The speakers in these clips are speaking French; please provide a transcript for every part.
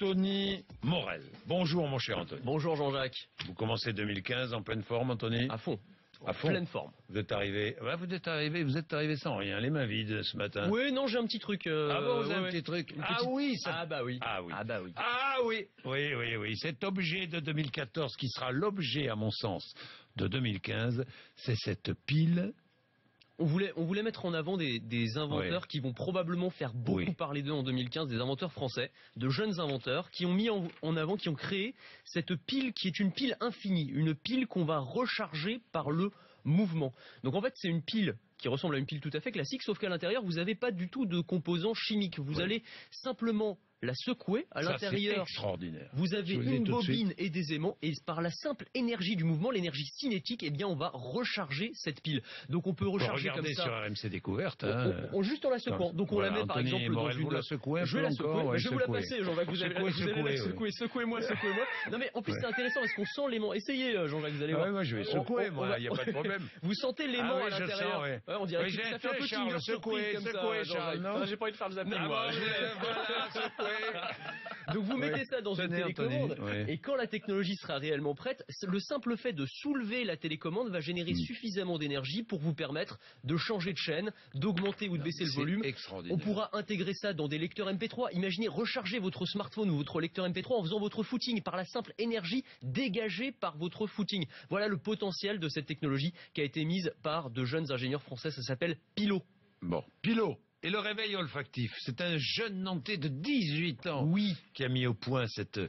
Anthony Morel. Bonjour mon cher Anthony. Bonjour Jean-Jacques. Vous commencez 2015 en pleine forme, Anthony? À fond. À fond. Pleine forme. Vous êtes arrivé sans rien, les mains vides ce matin. Oui, non, j'ai un petit truc. Ah bon, vous avez un petit truc. Oui, ça... Ah bah oui. Ah oui. Ah bah oui. Ah oui. Oui. Cet objet de 2014 qui sera l'objet, à mon sens, de 2015, c'est cette pile. On voulait mettre en avant des inventeurs qui vont probablement faire beaucoup parler d'eux en 2015, des inventeurs français, de jeunes inventeurs qui ont mis en avant, qui ont créé cette pile qui est une pile infinie, une pile qu'on va recharger par le mouvement. Donc en fait, c'est une pile qui ressemble à une pile tout à fait classique, sauf qu'à l'intérieur, vous n'avez pas du tout de composants chimiques. Vous allez simplement la secouer à l'intérieur. Extraordinaire. Vous avez une bobine et des aimants, et par la simple énergie du mouvement, l'énergie cinétique, eh bien, on va recharger cette pile. Donc on peut recharger comme ça. Regardez sur RMC Découverte. Juste en la secouant. Donc on la met par exemple dans une. Vous la secouez un je vais la secouer. encore, je vais vous la passer, Jean-Jacques. Vous allez la secouer. Secouez-moi. Non mais en plus c'est intéressant parce qu'on sent l'aimant. Essayez, Jean-Jacques, vous allez voir. Moi je vais secouer, moi. Il n'y a pas de problème. Vous sentez l'aimant à l'intérieur. On dirait que ça fait un peu Kinder Surprise comme ça. Charles. J'ai pas envie de faire le zapping, moi. Donc vous mettez ça dans une télécommande et quand la technologie sera réellement prête, le simple fait de soulever la télécommande va générer suffisamment d'énergie pour vous permettre de changer de chaîne, d'augmenter ou de baisser le volume. On pourra intégrer ça dans des lecteurs MP3. Imaginez recharger votre smartphone ou votre lecteur MP3 en faisant votre footing par la simple énergie dégagée par votre footing. Voilà le potentiel de cette technologie qui a été mise par de jeunes ingénieurs français. Ça s'appelle Pilot. Bon, Pilot. Et le réveil olfactif, c'est un jeune Nantais de 18 ans qui a mis au point cette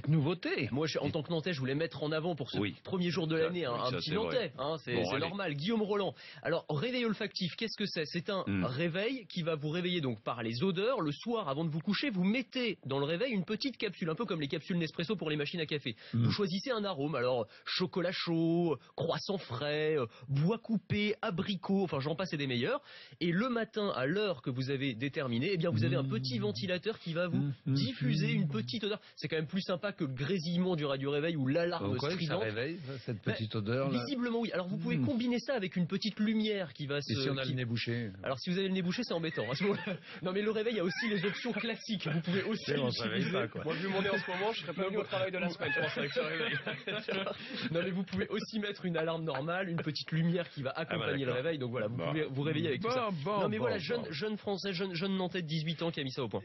nouveauté. Moi, en tant que Nantais, je voulais mettre en avant pour ce premier jour de l'année un petit Nantais. C'est normal. Guillaume Roland. Alors, réveil olfactif, qu'est-ce que c'est? C'est un réveil qui va vous réveiller donc par les odeurs. Le soir, avant de vous coucher, vous mettez dans le réveil une petite capsule, un peu comme les capsules Nespresso pour les machines à café. Vous choisissez un arôme, alors chocolat chaud, croissant frais, bois coupé, abricot, enfin j'en passe et des meilleurs. Et le matin, à l'heure que vous avez déterminé, eh bien vous avez un petit ventilateur qui va vous diffuser une petite odeur. C'est quand même plus sympa que le grésillement du radio-réveil ou l'alarme stridente. Ça réveille, cette petite odeur là. Visiblement oui. Alors vous pouvez combiner ça avec une petite lumière qui va se... Et si on a le nez bouché? Alors si vous avez le nez bouché, c'est embêtant. Non mais le réveil, il y a aussi les options classiques. Vous pouvez aussi utiliser... Moi vu mon nez en ce moment, je serais pas venu au travail de la semaine pour ça avec ce réveil. Non mais vous pouvez aussi mettre une alarme normale, une petite lumière qui va accompagner le réveil. Donc voilà, vous pouvez vous réveiller avec tout ça. Non mais voilà, jeune français, jeune Nantais de 18 ans qui a mis ça au point.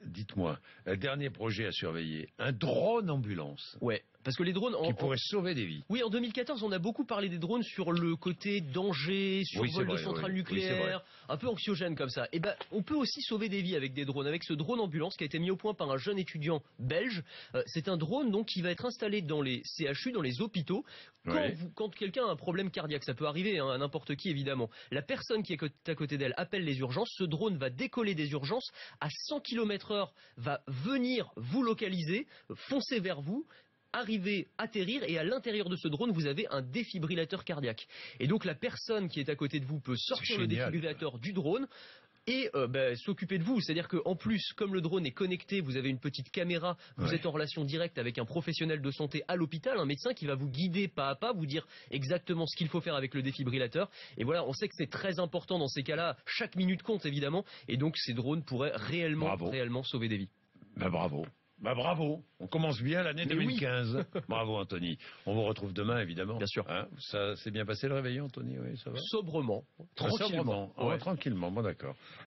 Dites-moi, dernier projet à surveiller, un drone ambulance. Ouais. Parce que les drones... Qui pourraient sauver des vies. Oui, en 2014, on a beaucoup parlé des drones sur le côté danger, survol de centrales nucléaires, un peu anxiogène comme ça. Et ben, on peut aussi sauver des vies avec des drones, avec ce drone ambulance qui a été mis au point par un jeune étudiant belge. C'est un drone donc qui va être installé dans les CHU, dans les hôpitaux. Quand quelqu'un a un problème cardiaque, ça peut arriver à n'importe qui évidemment. La personne qui est à côté d'elle appelle les urgences. Ce drone va décoller des urgences à 100 km/h, va venir vous localiser, foncer vers vous, arriver, atterrir, et à l'intérieur de ce drone, vous avez un défibrillateur cardiaque. Et donc la personne qui est à côté de vous peut sortir le défibrillateur du drone et s'occuper de vous. C'est-à-dire qu'en plus, comme le drone est connecté, vous avez une petite caméra, vous êtes en relation directe avec un professionnel de santé à l'hôpital, un médecin qui va vous guider pas à pas, vous dire exactement ce qu'il faut faire avec le défibrillateur. Et voilà, on sait que c'est très important dans ces cas-là. Chaque minute compte évidemment, et donc ces drones pourraient réellement sauver des vies. Bravo, on commence bien l'année 2015. Bravo Anthony. On vous retrouve demain évidemment. Bien sûr. Ça s'est bien passé le réveillon Anthony? Oui, ça va. Sobrement. Tranquillement. Bon d'accord.